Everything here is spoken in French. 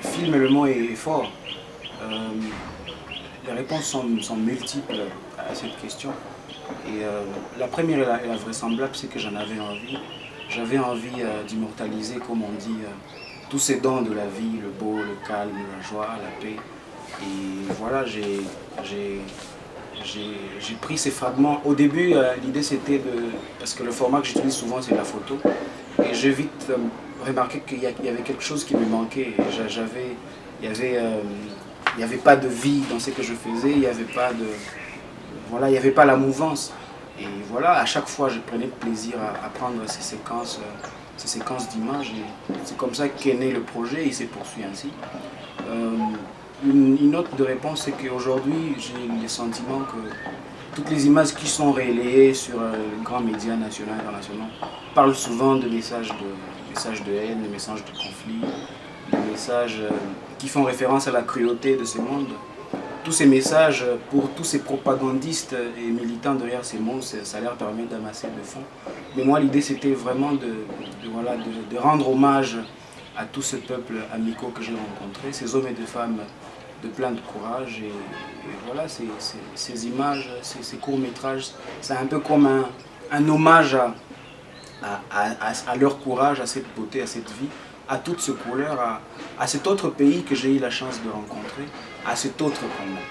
Film, le mot est fort. Euh, les réponses sont multiples à cette question. Et la première et la vraisemblable, c'est que j'en avais envie. J'avais envie d'immortaliser, comme on dit, tous ces dons de la vie, le beau, le calme, la joie, la paix. Et voilà, j'ai pris ces fragments. Au début, l'idée c'était de... Parce que le format que j'utilise souvent, c'est la photo. Et j'ai vite remarqué qu'il y avait quelque chose qui me manquait. Il n'y avait pas de vie dans ce que je faisais, il n'y avait pas de... Voilà, il n'y avait pas la mouvance. Et voilà, à chaque fois, je prenais plaisir à prendre ces séquences d'images. Et c'est comme ça qu'est né le projet et il s'est poursuivi ainsi. Euh, une autre de réponse, c'est qu'aujourd'hui, j'ai le sentiment que toutes les images qui sont relayées sur les grands médias nationaux et internationaux parlent souvent de messages de haine, de messages de conflit, de messages qui font référence à la cruauté de ce monde. Tous ces messages, pour tous ces propagandistes et militants derrière ces mots, ça leur permet d'amasser de fonds. Mais moi, l'idée, c'était vraiment voilà, de rendre hommage à tout ce peuple amical que j'ai rencontré, ces hommes et des femmes de plein de courage. Et voilà, ces images, ces courts-métrages, c'est un peu comme un hommage à leur courage, à cette beauté, à cette vie, à toute ce couleur, à cet autre pays que j'ai eu la chance de rencontrer, à cet autre combat.